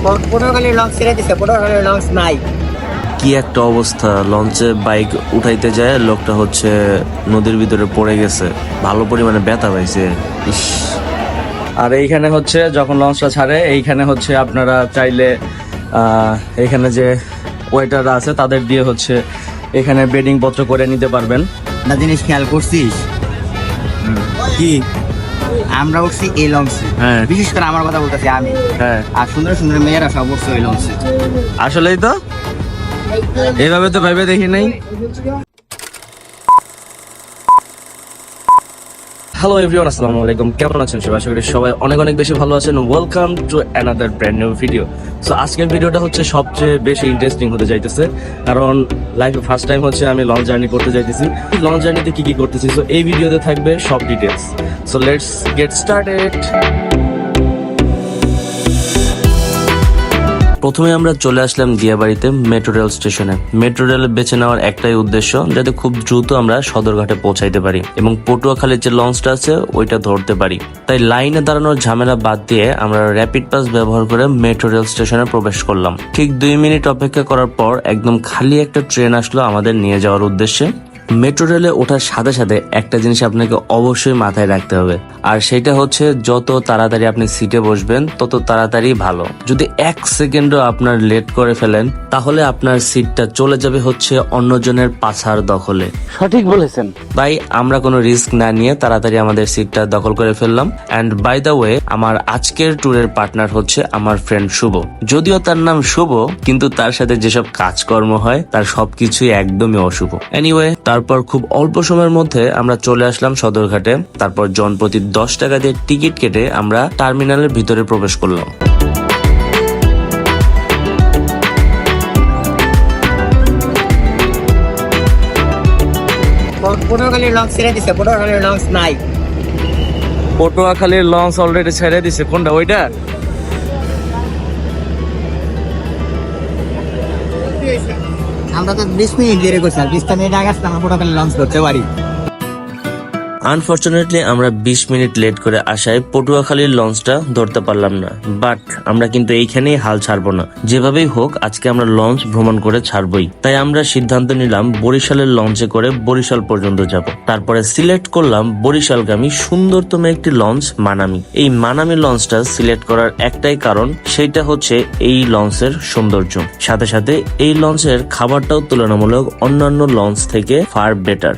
Patuakhali launch ছেড়ে দিছে, Patuakhali launch নাই। কি একটা অবস্থা, লঞ্চে বাইক উঠাইতে যায় লোকটা হচ্ছে নদীর ভিতরে পড়ে গেছে, ভালো পরিমাণে ব্যথা পাইছে। ইস। আর এইখানে হচ্ছে যখন লঞ্চটা ছাড়ে এইখানে হচ্ছে আপনারা চাইলে এখানে যে ওয়েটাররা আছে তাদের দিয়ে হচ্ছে এখানে বেডিং পত্র করে নিতে পারবেন। না জিনিস খেয়াল করছিস কি, আমরা উঠছি এই লঞ্চে, হ্যাঁ বিশেষ করে আমার কথা বলতেছি আমি, হ্যাঁ আর সুন্দর সুন্দর মেয়েরা সব উঠছে ওই লঞ্চে। আসলেই তো, এইভাবে তো ভেবে দেখি নাই। হ্যালো এভরিওয়ান, আসসালামু আলাইকুম। কেমন আছেন সবাই? আশা করি সবাই অনেক অনেক বেশি ভালো আছেন। Welcome to another brand new video. So আজকের ভিডিওটা হচ্ছে সবচেয়ে বেশি ইন্টারেস্টিং হতে যাইতেছে, কারণ লাইফে ফার্স্ট টাইম হচ্ছে আমি লঞ্চ জার্নি করতে যাইতেছি। লঞ্চ জার্নিতে কি কি করতেছি সো এই ভিডিওতে থাকবে সব details. So let's get started. প্রথমে আমরা চলে আসলাম দিয়াবাড়িতে মেট্রো রেল স্টেশনে। মেট্রো রেল বেছে নেওয়ার একটাই উদ্দেশ্য, যাতে খুব দ্রুত আমরা সদরঘাটে পৌঁছাইতে পারি এবং পটুয়াখালীর যে লঞ্চটা আছে ওইটা ধরতে পারি। তাই লাইনে দাঁড়ানোর ঝামেলা বাদ দিয়ে আমরা র্যাপিড পাস ব্যবহার করে মেট্রো রেল স্টেশনে প্রবেশ করলাম। ঠিক 2 মিনিট অপেক্ষা করার পর একদম খালি একটা ট্রেন আসলো আমাদের নিয়ে যাওয়ার উদ্দেশ্যে। মেট্রো রেলে ওঠার সাথে সাথে একটা জিনিস আপনাকে অবশ্যই মাথায় রাখতে হবে, আর সেটা হচ্ছে যত তাড়াতাড়ি আপনি সিটে বসবেন তত তাড়াতাড়ি ভালো। যদি 1 সেকেন্ডও আপনার লেট করে ফেলেন তাহলে আপনার সিটটা চলে যাবে হচ্ছে অন্যজনের পাছার দখলে। সঠিক বলেছেন ভাই, আমরা কোনো রিস্ক না নিয়ে তাড়াতাড়ি আমাদের সিটটা দখল করে ফেললাম। অ্যান্ড বাই দ্য ওয়ে, আমার আজকের ট্যুরের পার্টনার হচ্ছে আমার ফ্রেন্ড শুভ। যদিও তার নাম শুভ, কিন্তু তার সাথে যেসব কাজকর্ম হয় তার সবকিছুই একদমই অশুভ। এনিওয়ে, তারপর খুব অল্প সময়ের মধ্যে আমরা চলে আসলাম সদরঘাটে। তারপর জনপ্রতি 10 টাকা দিয়ে টিকিট কেটে আমরা টার্মিনালের ভিতরে প্রবেশ করলাম। পটুয়াখালী লঞ্চ ছেড়ে দিছে, পটুয়াখালী লঞ্চ নাই। পটুয়াখালীর লঞ্চ অলরেডি ছেড়ে দিছে। কোনটা? ওইটা? আমরা তো 20 মিনিট দেরি করছি, আর 20 মিনিট আগে আসলে আমরা পটুয়াখালী লঞ্চ ধরতে পারি। আনফরচুনেটলি আমরা 20 মিনিট লেট করে আসায় পটুয়াখালীর লঞ্চটা ধরতে পারলাম না। বাট আমরা কিন্তু এইখানেই হাল ছাড়বো না, যেভাবেই হোক আজকে আমরা লঞ্চ ভ্রমণ করে ছাড়বই। তাই আমরা সিদ্ধান্ত নিলাম বরিশালের লঞ্চে করে বরিশাল পর্যন্ত যাব। তারপরে সিলেক্ট করলাম বরিশালগামী সুন্দরতম একটি লঞ্চ মানামি। এই মানামি লঞ্চটা সিলেক্ট করার একটাই কারণ, সেইটা হচ্ছে এই লঞ্চের সৌন্দর্য। সাথে সাথে এই লঞ্চের খাবারটাও তুলনামূলক অন্যান্য লঞ্চ থেকে ফার বেটার।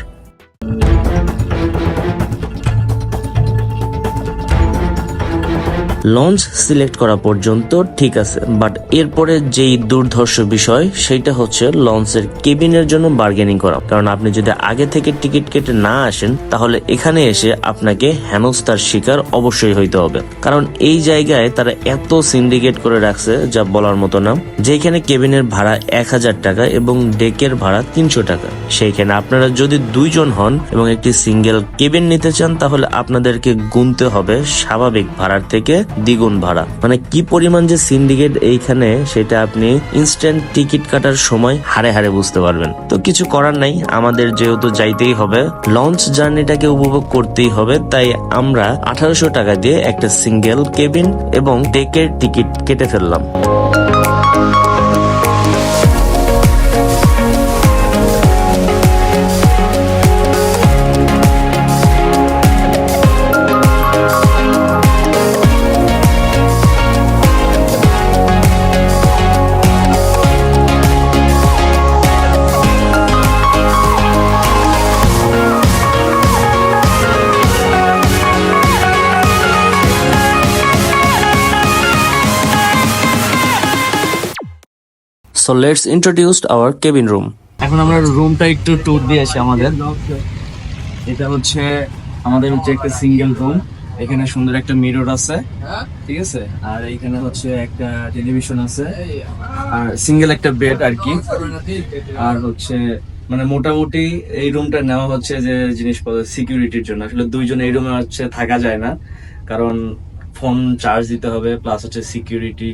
লঞ্চ সিলেক্ট করা পর্যন্ত ঠিক আছে, বাট এরপরে যেই দুর্ধর্ষ বিষয় সেইটা হচ্ছে লঞ্চের কেবিনের জন্য বার্গেনিং করা। কারণ আপনি যদি আগে থেকে টিকিট কেটে না আসেন তাহলে এখানে এসে আপনাকে হেনস্থার শিকার অবশ্যই হইতে হবে। কারণ এই জায়গায় তারা এত সিন্ডিকেট করে রাখছে যা বলার মতো না। যেখানে কেবিনের ভাড়া 1000 টাকা এবং ডেকের ভাড়া 300 টাকা, সেইখানে আপনারা যদি 2 জন হন এবং একটি সিঙ্গেল কেবিন নিতে চান তাহলে আপনাদেরকে গুনতে হবে স্বাভাবিক ভাড়ার থেকে দ্বিগুণ ভাড়া। মানে কি পরিমাণ যে সিন্ডিকেট এইখানে, সেটা আপনি ইনস্ট্যান্ট টিকিট কাটার সময় হারে হারে বুঝতে পারবেন। তো কিছু করার নাই, আমাদের যেহেতু যাইতেই হবে, লঞ্চ জার্নিটাকে উপভোগ করতেই হবে, তাই আমরা 1800 টাকা দিয়ে একটা সিঙ্গেল কেবিন এবং ডেকের টিকিট কেটে ফেললাম। So let's introduce our cabin room. এখন আমরা রুমটা একটু ট্যুর দিয়ে আসি আমাদের। এটা হচ্ছে আমাদের একটা সিঙ্গেল রুম। এখানে সুন্দর একটা মিরর আছে, ঠিক আছে, আর এখানে হচ্ছে একটা টেলিভিশন আছে, আর সিঙ্গেল একটা বেড আর কি। আর হচ্ছে মানে মোটামুটি এই রুমটা নেওয়া হচ্ছে যে জিনিসপত্র সিকিউরিটির জন্য। আসলে 2 জন এই রুমে হচ্ছে থাকা যায় না, কারণ ফোন চার্জ দিতে হবে, প্লাস হচ্ছে সিকিউরিটি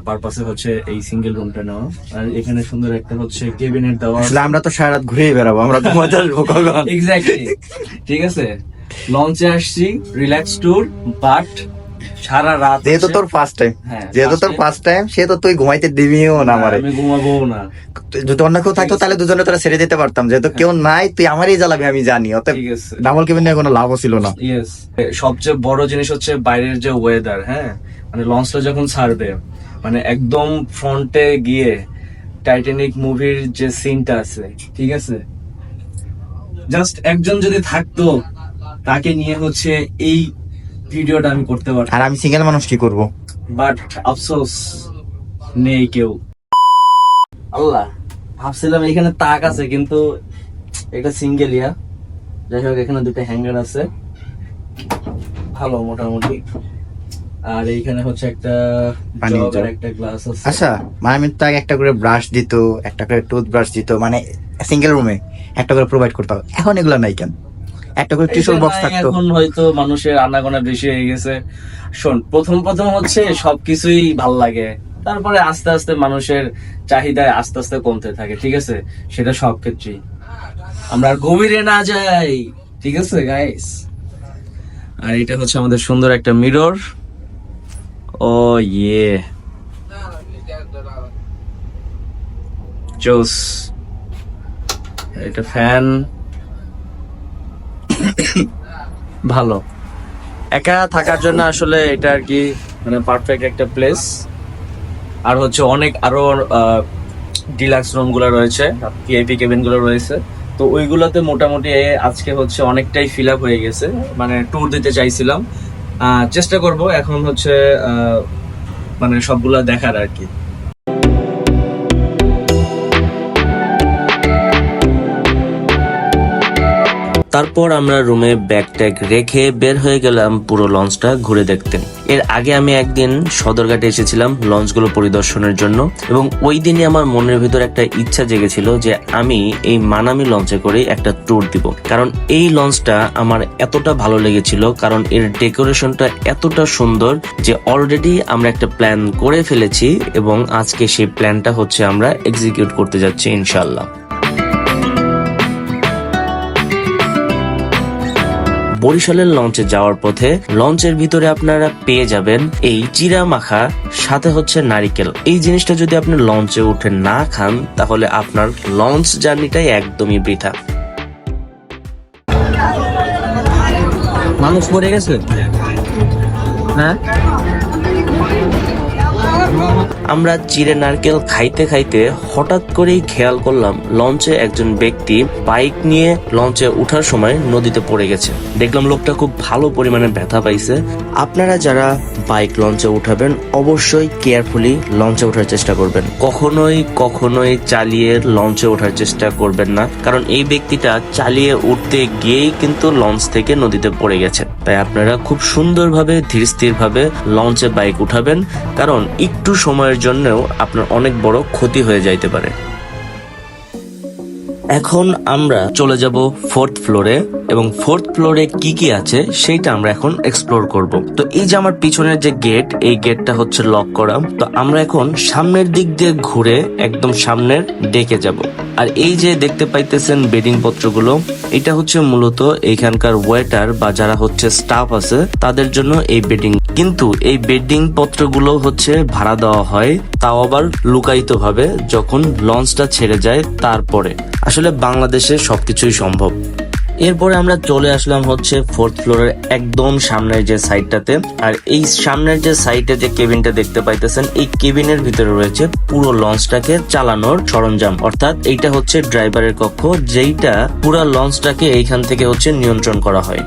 পারপাসে হচ্ছে এই সিঙ্গেল রুমটা নেওয়া। আর এখানে সুন্দর একটা হচ্ছে কেবিনেট দেওয়া। আসলে আমরা তো সারা রাত ঘুরেই বেড়াবো, আমরা ঘুমাতে আসবো কখন? এক্স্যাক্টলি, ঠিক আছে। লঞ্চে আসছি রিল্যাক্স ট্যুর, বাট সারা রাত যেহেতু তোর ফার্স্ট টাইম, হ্যাঁ, যেহেতু তোর ফার্স্ট টাইম, সেহেতু তুই ঘুমাইতে দিবিও না আমারে। আমি ঘুমাবো না। যদি অন্য কেউ থাকতো তাহলে দুজনে তোরা ছেড়ে দিতে পারতাম, যেহেতু কেউ নাই তুই আমারই জ্বালাবি আমি জানি, অতএব ঠিক আছে। ডাবল কেবিন নিয়ে কোনো লাভও ছিল না। ইয়েস, সবচেয়ে বড় জিনিস হচ্ছে বাইরের যে ওয়েদার, হ্যাঁ মানে লঞ্চটা যখন ছাড়বে, মানে একদম ফ্রন্টে গিয়ে টাইটানিক মুভির যে সিনটা আছে, ঠিক আছে, জাস্ট একজন যদি থাকতো তাকে নিয়ে হচ্ছে এই ভিডিওটা আমি করতে পারতাম, আর আমি সিঙ্গেল মানুষ কি করব? বাট আফসোস নেই কেউ। আল্লাহ, ভাবছিলাম এখানে তাক আছে কিন্তু এটা সিঙ্গেল ইয়া। যাই হোক, এখানে দুটো হ্যাঙ্গার আছে, ভালো মোটামুটি। আর এইখানে হচ্ছে একটা পানির জগ আর জগ। একটা গ্লাস আছে। আচ্ছা, মায়ামির তো আগে একটা করে ব্রাশ দিত, একটা করে টুথব্রাশ দিত, মানে সিঙ্গেল রুমে একটা করে প্রোভাইড করতে হবে। এখন এগুলো নাই কেন? একটা করে টিস্যুর এটা বক্স নাই, থাকতো। এখন হয়তো মানুষের আনাগোনা বেশি হয়ে গেছে। শোন, প্রথম প্রথম হচ্ছে সবকিছুই ভাল লাগে, তারপরে আস্তে আস্তে মানুষের চাহিদায় আস্তে আস্তে কমতে থাকে, ঠিক আছে, সেটা সব ক্ষেত্রেই। আমরা আর গভীরে না যাই, ঠিক আছে গাইস। আর এটা হচ্ছে আমাদের সুন্দর একটা মিরর। ও ইয়ে, জোস। এটা ফ্যান, ভালো। একা থাকার জন্য আসলে এটা আর কি মানে পারফেক্ট একটা প্লেস। আর হচ্ছে অনেক আরো ডিলাক্স রুম গুলো রয়েছে, ভিআইপি কেবিন গুলো রয়েছে, তো ওইগুলোতে মোটামুটি আজকে হচ্ছে অনেকটাই ফিল আপ হয়ে গেছে। মানে ট্যুর দিতে চাইছিলাম, চেষ্টা করব এখন হচ্ছে মানে সবগুলা দেখার আর কি। তারপর আমরা রুমে ব্যাগ ট্যাগ রেখে বের হয়ে গেলাম পুরো লঞ্চটা ঘুরে দেখতে। এর আগে আমি একদিন সদরঘাটে এসেছিলাম লঞ্চগুলো পরিদর্শনের জন্য, এবং ওই দিনই আমার মনের ভিতর একটা ইচ্ছা জেগেছিল যে আমি এই মানামি লঞ্চে করে একটা ট্যুর দিব। কারণ এই লঞ্চটা আমার এতটা ভালো লেগেছিল, কারণ এর ডেকোরেশনটা এতটা সুন্দর যে অলরেডি আমরা একটা প্ল্যান করে ফেলেছি, এবং আজকে সেই প্ল্যানটা হচ্ছে আমরা এক্সিকিউট করতে যাচ্ছি ইনশাল্লাহ। বরিশালের লঞ্চে যাওয়ার পথে লঞ্চের ভিতরে আপনারা পেয়ে যাবেন এই চিরা মাখা, সাথে হচ্ছে নারিকেল। এই জিনিসটা যদি আপনি লঞ্চে উঠে না খান তাহলে আপনার লঞ্চ জার্নিটাই একদমই বৃথা। মানুষ মরে গেছে, হ্যাঁ। আমরা চিড়ে নারকেল খাইতে খাইতে হঠাৎ করেই খেয়াল করলাম লঞ্চে একজন ব্যক্তি বাইক নিয়ে লঞ্চে ওঠার সময় নদীতে পড়ে গেছে। দেখলাম লোকটা খুব ভালো পরিমাণে ব্যথা পাইছে। আপনারা যারা বাইক লঞ্চে উঠাবেন অবশ্যই কেয়ারফুলি লঞ্চে ওঠার চেষ্টা করবেন। কখনোই চালিয়ে লঞ্চে ওঠার চেষ্টা করবেন না, কারণ এই ব্যক্তিটা চালিয়ে উঠতে গিয়েই কিন্তু লঞ্চ থেকে নদীতে পড়ে গেছে। তাই আপনারা খুব সুন্দরভাবে ধীরস্থিরভাবে লঞ্চে বাইক উঠাবেন, কারণ একটু সময়ের জন্যও আপনার অনেক বড় ক্ষতি হয়ে যাইতে পারে। এখন আমরা চলে যাব ফোর্থ ফ্লোরে, এবং ফোর্থ ফ্লোরে কি কি আছে সেইটা আমরা এখন এক্সপ্লোর করব। তো এই যে আমার পিছনের যে গেট, এই গেটটা হচ্ছে লক করা। তো আমরা এখন সামনের দিক দিয়ে ঘুরে একদম সামনের ডেকে যাব। আর এই যে দেখতে পাইতেছেন বেডিং পত্রগুলো, এটা হচ্ছে মূলত এইখানকার ওয়েটার বা যারা হচ্ছে স্টাফ আছে তাদের জন্য এই বেডিং। কিন্তু এই বেডিং পত্রগুলো হচ্ছে ভাড়া দেওয়া হয়, তাও আবার লুকায়িত ভাবে, যখন লঞ্চটা ছেড়ে যায় তারপরে। আসলে বাংলাদেশে সবকিছুই সম্ভব। এরপরে আমরা চলে আসলাম হচ্ছে ফোর্থ ফ্লোরের একদম সামনের যে সাইডটাতে। আর এই সামনের যে সাইডে যে কেবিনটা দেখতে পাইতেছেন, এই কেবিনের ভিতরে রয়েছে পুরো লঞ্চটাকে চালানোর সরঞ্জাম, অর্থাৎ এইটা হচ্ছে ড্রাইভারের কক্ষ, যেইটা পুরো লঞ্চটাকে এইখান থেকে হচ্ছে নিয়ন্ত্রণ করা হয়।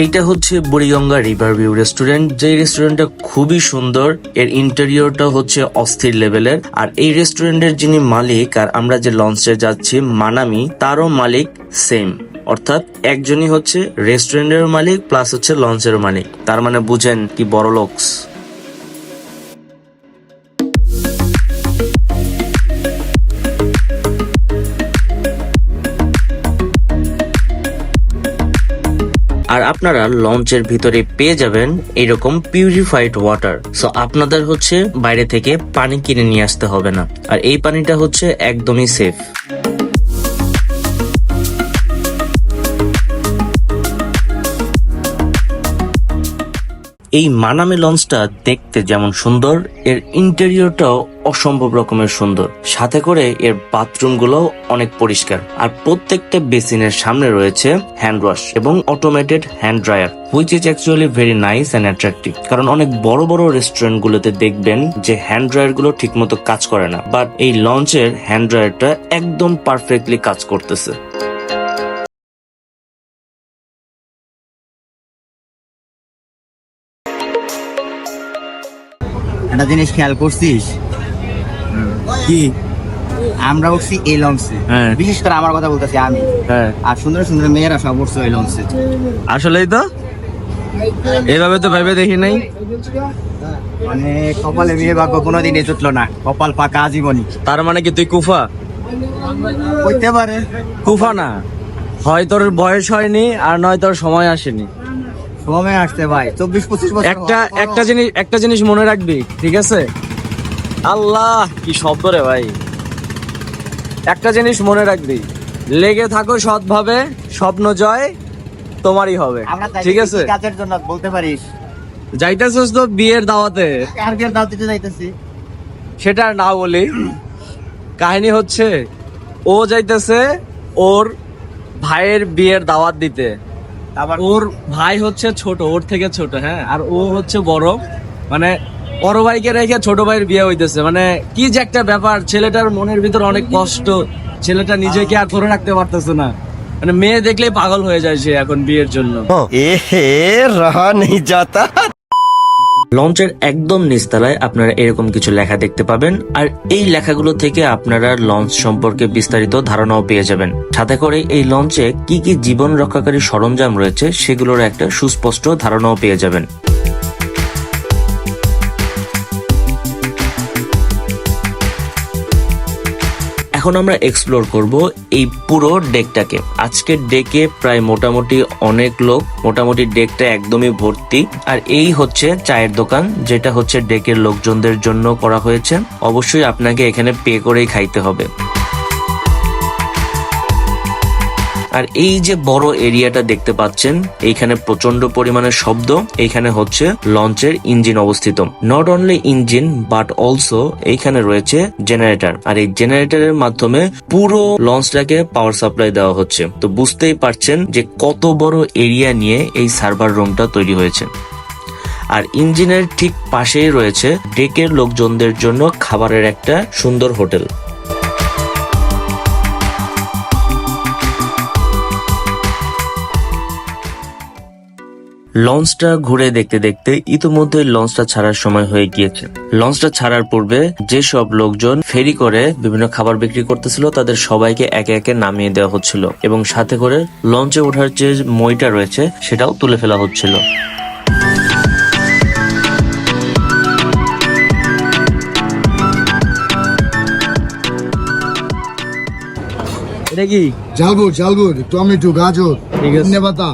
এইটা হচ্ছে বুড়িগঙ্গা রিভার ভিউ রেস্টুরেন্ট, যে রেস্টুরেন্টটা খুবই সুন্দর। এর ইন্টেরিয়রটা হচ্ছে অস্থির লেভেলের। আর এই রেস্টুরেন্টের যিনি মালিক, আর আমরা যে লঞ্চে যাচ্ছি মানামি, তারও মালিক সেম, অর্থাৎ একজনই হচ্ছে রেস্টুরেন্টের মালিক প্লাস হচ্ছে লঞ্চের মালিক। তার মানে বুঝেন কি বড় লোকস। আর আপনারা লঞ্চের ভিতরে পেয়ে যাবেন এরকম পিউরিফাইড ওয়াটার। সো আপনাদের হচ্ছে বাইরে থেকে পানি কিনে নিয়ে আসতে হবে না, আর এই পানিটা হচ্ছে একদমই সেফ। এই মানামি লঞ্চটা দেখতে যেমন সুন্দর, এর ইন্টেরিয়রটাও অসম্ভব রকমের সুন্দর, সাথে করে এর বাথরুমগুলো অনেক পরিষ্কার, আর প্রত্যেকটা বেসিনের সামনে রয়েছে হ্যান্ড ওয়াশ এবং automated hand dryer, which is actually very nice and attractive. কারণ অনেক বড় বড় রেস্টুরেন্ট গুলোতে দেখবেন যে হ্যান্ড ড্রায়ার গুলো ঠিক মতো কাজ করে না, বাট এই লঞ্চের হ্যান্ড ড্রায়ারটা একদম পারফেক্টলি কাজ করতেছে। একটা জিনিস খেয়াল করছিস কি? আমরা উঠছি এই লঞ্চে, হ্যাঁ। বিশেষ করে আমার কথা বলতেছি আমি, হ্যাঁ, আর সুন্দর সুন্দর মেয়েরা সব উঠছে এই লঞ্চে। আসলেই তো এইভাবে তো ভেবে দেখি নাই। মানে কপালে বিয়ে ভাগ্য কোনোদিনই জুটলো না, কপাল পাকা আজীবনই। তার মানে কি তুই কুফা? হইতে পারে। কুফা না, হয় তোর বয়স হয়নি আর নয় তোর সময় আসেনি। সময় আসছে ভাই, 24-25 বছর। একটা জিনিস মনে রাখবি, ঠিক আছে? আল্লাহ কি শব্দ রে ভাই! একটা জিনিস মনে রাখবি, লেগে থাকো সৎভাবে, স্বপ্ন জয় তোমারই হবে, আমরা ঠিক আছে? কাজের জন্য বলতে পারিস। যাইতেছিস তো বিয়ের দাওয়াতে, কার বিয়ের দাওয়াত দিতে যাইতেছি? সেটা আর না বলি। কাহিনী হচ্ছে, ও যাইতেছে ওর ভাইয়ের বিয়ের দাওয়াত দিতে। আবার ওর ভাই হচ্ছে ছোট, ওর থেকে ছোট, হ্যাঁ, আর ও হচ্ছে বড়। মানে বড় ভাইকে রেখে ছোট ভাইয়ের বিয়ে হইতেছে, মানে কি যে একটা ব্যাপার। ছেলেটার মনের ভিতর অনেক কষ্ট, ছেলেটা নিজেকে আর ধরে রাখতে পারতেছে না, মানে মেয়ে দেখলেই পাগল হয়ে যায় সে এখন বিয়ের জন্য। रहा नहीं जाता। লঞ্চের একদম নিচতলায় আপনারা এরকম কিছু লেখা দেখতে পাবেন, আর এই লেখাগুলো থেকে আপনারা লঞ্চ সম্পর্কে বিস্তারিত ধারণাও পেয়ে যাবেন। সাথে করে এই লঞ্চে কি কি জীবন রক্ষাকারী সরঞ্জাম রয়েছে সেগুলোর একটা সুস্পষ্ট ধারণাও পেয়ে যাবেন। এখন আমরা এক্সপ্লোর করব এই পুরো ডেকটাকে। আজকের ডেকে প্রায় মোটামুটি অনেক লোক, মোটামুটি ডেকটা একদমই ভর্তি। আর এই হচ্ছে চায়ের দোকান, যেটা হচ্ছে ডেকের লোকজনদের জন্য করা হয়েছে। অবশ্যই আপনাকে এখানে পে করেই খাইতে হবে। আর এই যে বড় এরিয়াটা দেখতে পাচ্ছেন, এইখানে প্রচন্ড পরিমাণে শব্দ। এইখানে হচ্ছে লঞ্চের ইঞ্জিন অবস্থিত। Not only engine but also এইখানে রয়েছে জেনারেটর, আর এই জেনারেটরের মাধ্যমে পুরো লঞ্চটাকে পাওয়ার সাপ্লাই দেওয়া হচ্ছে। তো বুঝতেই পারছেন যে কত বড় এরিয়া নিয়ে এই সার্ভার রুমটা তৈরি হয়েছে। আর ইঞ্জিনের ঠিক পাশেই রয়েছে ডেকের লোকজনদের জন্য খাবারের একটা সুন্দর হোটেল। লঞ্চটা ঘুরে দেখতে দেখতে ইতিমধ্যে লঞ্চটা ছাড়ার সময় হয়ে গিয়েছে। লঞ্চটা ছাড়ার পূর্বে যেসব লোকজন ফেরি করে বিভিন্ন খাবার বিক্রি করতেছিল তাদের সবাইকে একে একে নামিয়ে দেওয়া হচ্ছিল, এবং সাথে করে লঞ্চে ওঠার যে মইটা রয়েছে সেটাও তুলে ফেলা হচ্ছিল। এটা কি? জালবুট জালবুট টমেটো গাজর ঠিক আছে। ধনে পাতা।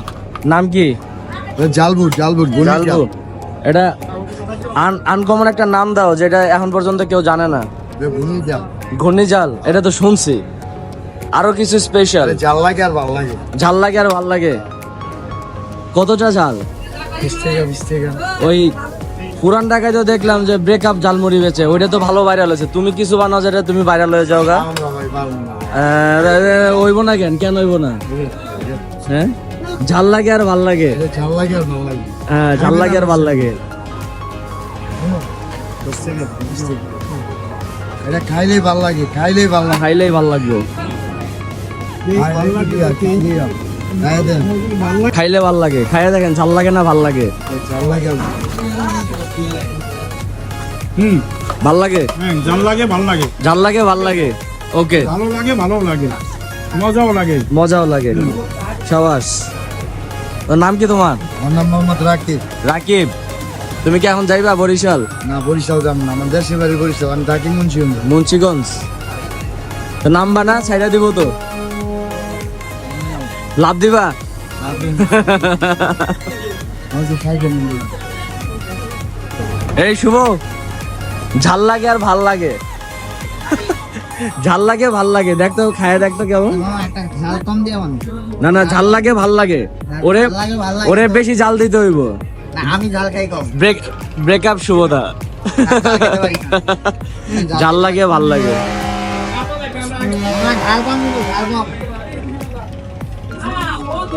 নাম কি? জালবুট জালবুট জালবু। এটা আনকমন একটা নাম দাও যেটা এখন পর্যন্ত কেউ জানে না। ঘূর্ণি জাল, এটা তো শুনছি। আরো কিছু স্পেশাল জাল লাগে আর ভালো লাগে। ঝাল লাগে আর ভাল লাগে। কতটা ঝাল? 20 টাকা। ওই পুরান ঢাকায় তো দেখলাম যে ব্রেকআপ ঝালমুড়ি বেচে, ওইটা তো ভালো ভাইরাল হয়েছে। তুমি কিছু বানাও যেটা তুমি ভাইরাল হয়ে যাও গা। আমরা ভাই ভালো না। হইব না কেন? কেন হইব না? হ্যাঁ, ঝাল লাগে আর ভাল লাগে। জাল লাগে আর ভালো লাগে। হ্যাঁ, ঝাল লাগে আর ভাল লাগে। 20 টাকা, 20 টাকা। এটা খাইলেই ভালো লাগে, খাইলেই ভালো লাগে। খাইলেই ভাল লাগবে। খাইলে ভাল লাগে, খাইয়ে দেখেন ঝাল লাগে না ভাল লাগে? জাল লাগে আর ভাল লাগে, হ্যাঁ, জাল লাগে ভালো লাগে, ঝাল লাগে ভাল লাগে। ওকে, ভালো লাগে, ভালো লাগে, মজাও লাগে। মজাও লাগে। সাবাস। তোর নাম কি তোমার? আমার নাম মোহাম্মদ রাকিব। রাকিব। তুমি কি এখন যাইবা বরিশাল? না, বরিশাল যাব না, আমার দেশের বাড়ি বরিশাল। আমি থাকি মুন্সিগঞ্জ। মুন্সিগঞ্জ। তো নামবা না? ছাইড়া দিব তো। লাভ দিবা? এই শুভ, ঝাল লাগে আর ভাল লাগে। ঝাল লাগে ভাল লাগে, দেখতো খায় দেখতো কেমন। ঝাল কম দিয়ে না না, ঝাল লাগে ভাল লাগে। ওরে ওরে বেশি জাল দিতে হইব। না আমি ঝাল খাই কম। ব্রেকআপ শুভদা। ঝাল খেতে পারি না। ঝাল লাগে ভাল লাগে। আমার ঝাল কম কিন্তু ঝাল কম।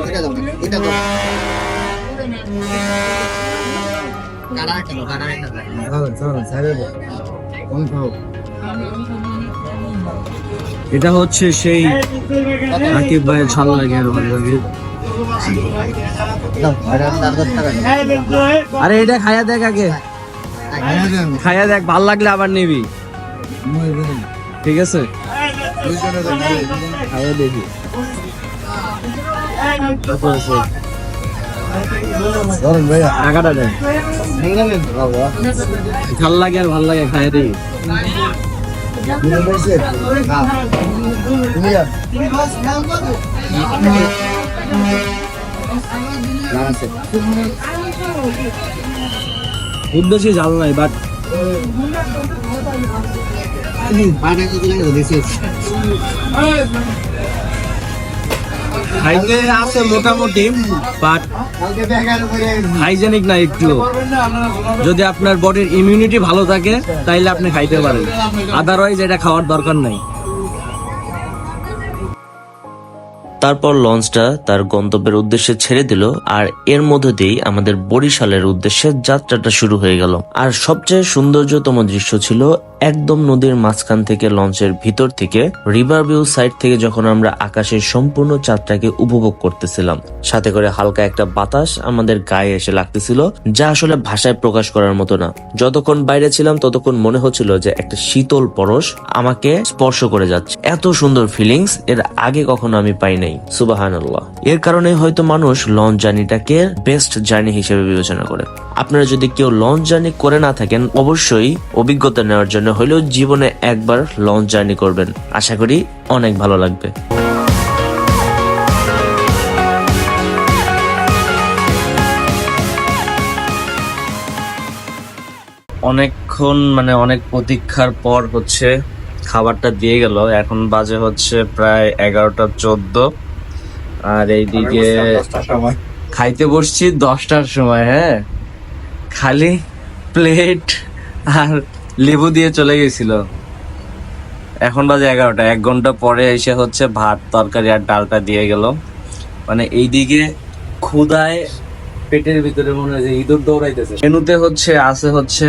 এটা দাও, এটা দাও। কাটা একটা দাও, কাটা একটা দাও। চলো ছেড়ে দে কোন খাও এটা হচ্ছে সেই আকিব ভাইয়ের ঝাল লাগে আর ভালো লাগে। দাও, এটা 10 টাকা দাও। আরে এটা খায়া দেখ আগে, খাইয়া দেন খায়া দেখ, ভাল লাগলে আবার নিবি, মই দেন ঠিক আছে? দুইজনে দেন খায়া দেখি। ধরেন ভাইয়া টাকাটা দেন। ঝাল লাগে আর ভাল লাগে, খায়া দেখি। দুজন বসে না তুমি আর না আছে খুব বেশি ঝাল নাই, বাট পাটা কত লাগে দেখছিস? খাইতে আছে মোটামুটি, বাট কালকে দেখার পরে হাইজেনিক না একটু। যদি আপনার বডির ইমিউনিটি ভালো থাকে তাইলে আপনি খাইতে পারেন, আদারওয়াইজ এটা খাওয়ার দরকার নাই। তারপর লঞ্চটা তার গন্তব্যের উদ্দেশ্যে ছেড়ে দিল, আর এর মধ্যে দিয়েই আমাদের বরিশালের উদ্দেশ্যে যাত্রাটা শুরু হয়ে গেল। আর সবচেয়ে সৌন্দর্যতম দৃশ্য ছিল একদম নদীর মাঝখান থেকে লঞ্চের ভিতর থেকে রিভার ভিউ সাইড থেকে যখন আমরা আকাশের সম্পূর্ণ চাঁদটাকে উপভোগ করতেছিলাম, সাথে করে হালকা একটা বাতাস আমাদের গায়ে এসে লাগতেছিল, যা আসলে ভাষায় প্রকাশ করার মতো না। যতক্ষণ বাইরে ছিলাম ততক্ষণ মনে হচ্ছিল যে একটা শীতল পরশ আমাকে স্পর্শ করে যাচ্ছে। এত সুন্দর ফিলিংস এর আগে কখনো আমি পাই নাই। সুবহানাল্লাহ। এর কারণে হয়তো মানুষ লঞ্চ জার্নিটাকে বেস্ট জার্নি হিসেবে বিবেচনা করে। আপনারা যদি কেউ লঞ্চ জার্নি করে না থাকেন, অবশ্যই অভিজ্ঞতা নেওয়ার জন্য হলেও জীবনে একবার লঞ্চ জার্নি করবেন। আশা করি অনেক ভালো লাগবে। অনেকক্ষণ মানে অনেক প্রতীক্ষার পর হচ্ছে খাবারটা দিয়ে গেল। এখন বাজে হচ্ছে প্রায় 11:14, আর এইদিকে খাইতে বসছি 10টার সময়। হ্যাঁ, খালি প্লেট আর লেবু দিয়ে চলে গেছিল। এখন বাজে 11টা, 1 ঘন্টা পরে এসে হচ্ছে ভাত তরকারি আর ডালটা দিয়ে গেল। মানে এইদিকে ক্ষুধায় পেটের ভিতরে মনে হয় যে ইঁদুর দৌড়াইতেছে। মেনুতে আছে হচ্ছে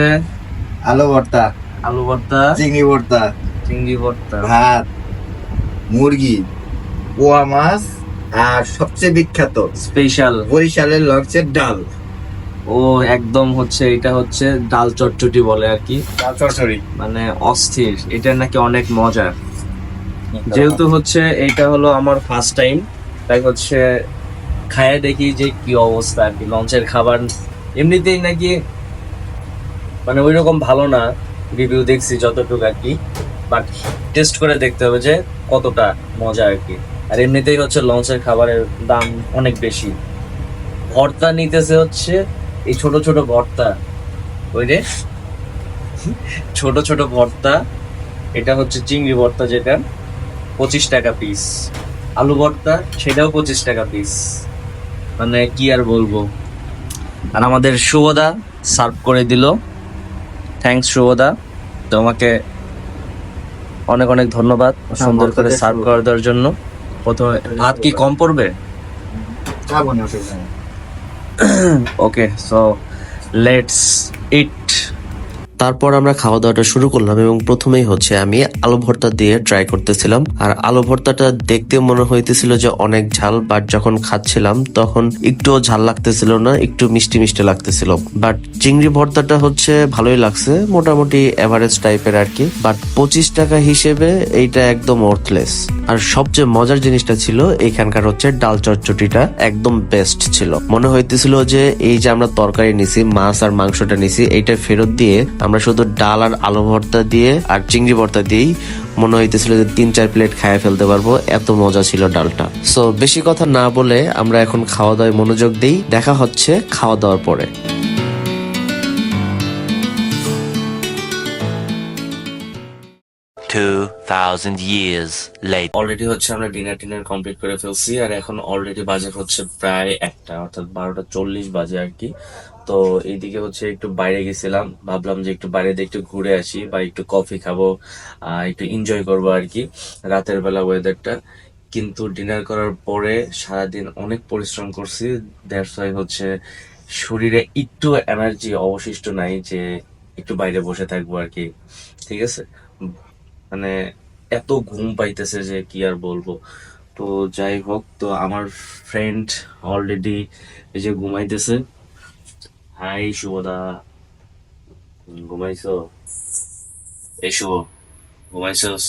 আলু ভর্তা, আলু ভর্তা, চিংড়ি ভর্তা, চিংড়ি ভর্তা, ভাত, মুরগি, পোয়া মাছ, আর সবচেয়ে বিখ্যাত স্পেশাল। বরিশালের লঞ্চের ডাল। ও একদম এটা হচ্ছে ডাল চটচটি বলে আর কি, ডাল চচ্চড়ি। মানে অস্থির। এটা নাকি অনেক মজার। যেহেতু এইটা হলো আমার ফার্স্ট টাইম, তাই খায়া দেখি যে কি অবস্থা আর কি। লঞ্চের খাবার এমনিতেই নাকি মানে ওই রকম ভালো না, রিভিউ দেখছি যতটুকু আর কি, বাট টেস্ট করে দেখতে হবে যে কতটা মজা আর কি। আর এমনিতেই লঞ্চের খাবারের দাম অনেক বেশি। ভর্তা নিতেছে এই ছোট ছোট ভর্তা, ওই রে ছোট ছোট ভর্তা। এটা চিংড়ি ভর্তা, যেটা 25 টাকা পিস। আলু ভর্তা সেটাও 25 টাকা পিস। মানে কি আর বলবো। আর আমাদের শুভদা সার্ভ করে দিল। থ্যাঙ্কস শুভদা, তোমাকে অনেক অনেক ধন্যবাদ সুন্দর করে সার্ভ করে দেওয়ার জন্য। প্রথমে ভাত কি কম পড়বে? খাবো না অসুবিধা নেই। ওকে, সো লেটস ইট। তারপর আমরা খাওয়া দাওয়াটা শুরু করলাম এবং প্রথমেই আমি আলু ভর্তা দিয়ে ট্রাই করতেছিলাম। আর আলু ভর্তাটা দেখতে মনে হইতেছিল যে অনেক ঝাল, বাট যখন খাচ্ছিলাম তখন একটুও ঝাল লাগতেছিল না, একটু মিষ্টি মিষ্টি লাগতেছিল। বাট চিংড়ি ভর্তাটা ভালোই লাগছে, মোটামুটি এভারেজ টাইপের আর কি। বাট 25 টাকা হিসেবে এইটা একদম ওর্থলেস। আর সবচেয়ে মজার জিনিসটা ছিল এখানকার ডাল চচ্চটিটা একদম বেস্ট ছিল। মনে হইতেছিল যে এই যে আমরা তরকারি নিছি, মাছ আর মাংসটা নিছি, এইটা ফেরত দিয়ে আমরা শুধু ডাল আর আলু ভর্তা দিয়ে আর চিংড়ি ভর্তা দিয়েই মনে হইতেছিল যে 3-4 প্লেট খাইয়ে ফেলতে পারবো, এত মজা ছিল ডালটা। সো বেশি কথা না বলে আমরা এখন খাওয়া দাওয়ায় মনোযোগ দিই। দেখা হচ্ছে খাওয়া দাওয়ার পরে। 2,000 years later. অলরেডি হচ্ছে আমরা ডিনার কমপ্লিট করে ফেলছি, আর এখন অলরেডি বাজে হচ্ছে প্রায় 1টা, অর্থাৎ 12:40 বাজে আর কি। তো এইদিকে হচ্ছে একটু বাইরে গেছিলাম, ভাবলাম যে একটু বাইরে দিয়ে একটু ঘুরে আসি বা একটু কফি খাবো, একটু এনজয় করবো আর কি রাতের বেলা ওয়েদারটা। কিন্তু ডিনার করার পরে সারাদিন অনেক পরিশ্রম করছি, দ্যাটস ওয়াই হচ্ছে শরীরে একটু এনার্জি অবশিষ্ট নাই যে একটু বাইরে বসে থাকবো আর কি। ঠিক আছে, মানে এত ঘুম পাইতেছে যে কি আর বলবো। তো যাই হোক, তো আমার ফ্রেন্ড অলরেডি এই যে ঘুমাইতেছে। হাই শুভদা, ঘুমাইছো? এই শুভ, ঘুমাইছোস?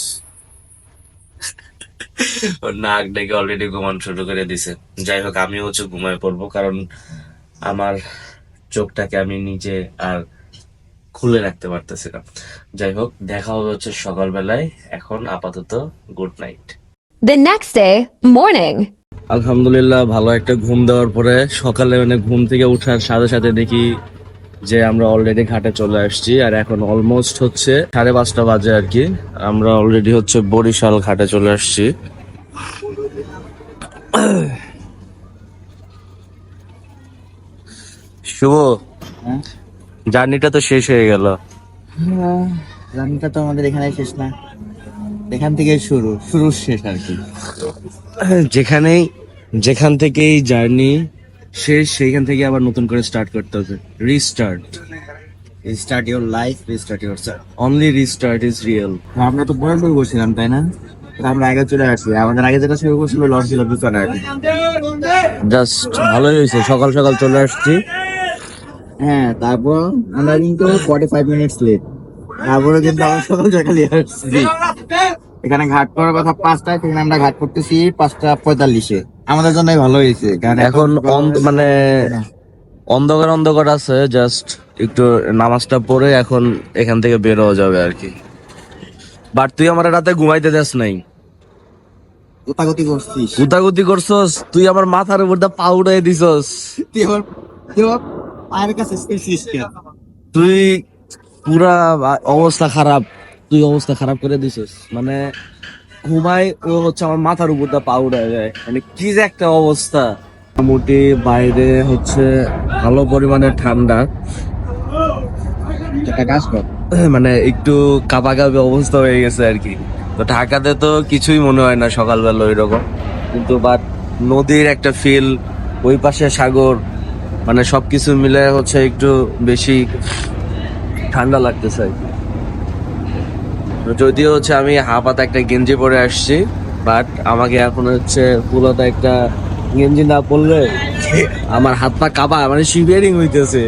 ওর নাক ডেকে অলরেডি ঘুমানো শুরু করে দিছে। যাই হোক, আমি হচ্ছে ঘুমায় পড়বো, কারণ আমার চোখটাকে আমি নিজে আর খুলে রাখতে পারতেছি না। যাই হোক, দেখা হবে হচ্ছে সকালবেলায়। এখন আপাতত good night. The next day, morning. আলহামদুলিল্লাহ, ভালো একটা ঘুম দেওয়ার পরে সকালে মানে ঘুম থেকে ওঠার সাথে সাথে দেখি যে আমরা অলরেডি ঘাটে চলে আসছি, আর এখন অলমোস্ট হচ্ছে 5:30 বাজে আর কি। আমরা অলরেডি হচ্ছে বরিশাল ঘাটে চলে আসছি। শুভ, জার্নিটা তো শেষ হয়ে গেল। জার্নিটা তো আমাদের এখানে শেষ না, এখান থেকে শুরু শেষ আর কি। যেখান থেকেই জার্নি শেষ, সেইখান থেকে আবার নতুন করে স্টার্ট করতে হবে। Restart, restart your life, restart your self. Only restart is real. আমরা তো পরে বসছিলাম তাই না? আমরা আগে চলে আসছি, আমাদের আগে যেটা শুরু করছিল লঞ্চ ছিল দুজনে আর কি। জাস্ট ভালোই হয়েছে, সকাল সকাল চলে আসছি। হ্যাঁ, তারপর আমরা কিন্তু 45 মিনিটস লেট, তারপরে কিন্তু আমরা সকাল সকালই আসছি। এখানে ঘাট করার কথা 5টায়, সেখানে আমরা ঘাট করতেছি 5:45-এ। আমাদের জন্যই ভালো হয়েছে, কারণ এখন মানে অন্ধকার অন্ধকার আছে, জাস্ট একটু নামাজটা পড়ে এখন এখান থেকে বের হওয়া যাবে আর কি। বাট তুই আমার রাতে ঘুমাইতে যাস নাই, গোতাগতি করছিস। গুতাগুতি করছস, তুই আমার মাথার উপর দা পা উঠাই দিছস। তুই আবার পায়ের কাছে স্পেসিস কেন? তুই পুরা অবস্থা খারাপ, তুই অবস্থা খারাপ করে দিছিস। মানে ঘুমাই, ও হচ্ছে আমার মাথার উপর দা পা উঠায় যায়, মানে কি যে একটা অবস্থা। মোটামুটি বাইরে হচ্ছে ভালো পরিমাণে ঠান্ডা, একটা কাজ কর, মানে একটু কাঁপাকাঁপি অবস্থা হয়ে গেছে আর কি। তো ঢাকাতে তো কিছুই মনে হয় না সকালবেলা ওই রকম, কিন্তু বাট নদীর একটা ফিল, ওই পাশে সাগর, মানে সবকিছু মিলে হচ্ছে একটু বেশি ঠান্ডা লাগতেছে আর কি। তো যদিও হচ্ছে আমি হাফাতে একটা গেঞ্জি পরে আসছি, বাট আমাকে এখন হচ্ছে পুরোটা একটা গেঞ্জি না পরলে আমার হাত পা কাঁপা, মানে শিভারিং হইতেছে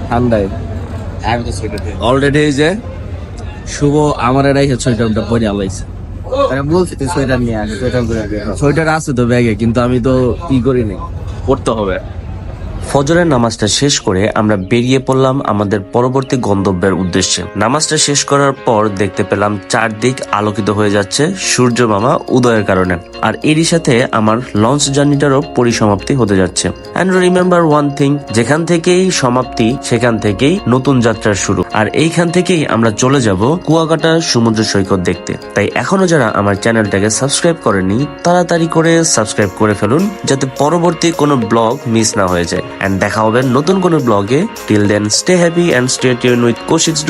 ঠান্ডায়। অলরেডি যে শুভ আমার এরাই সোয়েটারটা পরে আলাইছে। বলছি তুই সোয়েটার নিয়ে আস, সোয়েটার করে সোয়েটার আছে তো ব্যাগে, কিন্তু আমি তো কি করিনি, পড়তে হবে। ফজরের নামাজটা শেষ করে আমরা বেরিয়ে পড়লাম আমাদের পরবর্তী গন্তব্যের উদ্দেশ্যে। নামাজটা শেষ করার পর দেখতে পেলাম চারদিক আলোকিত হয়ে যাচ্ছে সূর্য মামা উদয়ের কারণে, আর এরই সাথে আমার লঞ্চ জার্নিটারও পরিসমাপ্তি হতে যাচ্ছে। অ্যান্ড রিমেম্বার ওয়ান থিং, যেখান থেকেই সমাপ্তি সেখান থেকেই নতুন যাত্রার শুরু, আর এইখান থেকেই আমরা চলে যাব কুয়াকাটা সমুদ্র সৈকত দেখতে। তাই এখনো যারা আমার চ্যানেলটাকে সাবস্ক্রাইব করেনি, তাড়াতাড়ি করে সাবস্ক্রাইব করে ফেলুন, যাতে পরবর্তী কোনো ব্লগ মিস না হয়ে যায়। এন্ড দেখা হবে নতুন কোনো ব্লগে। Till then stay happy and stay tuned with কৌশিকস।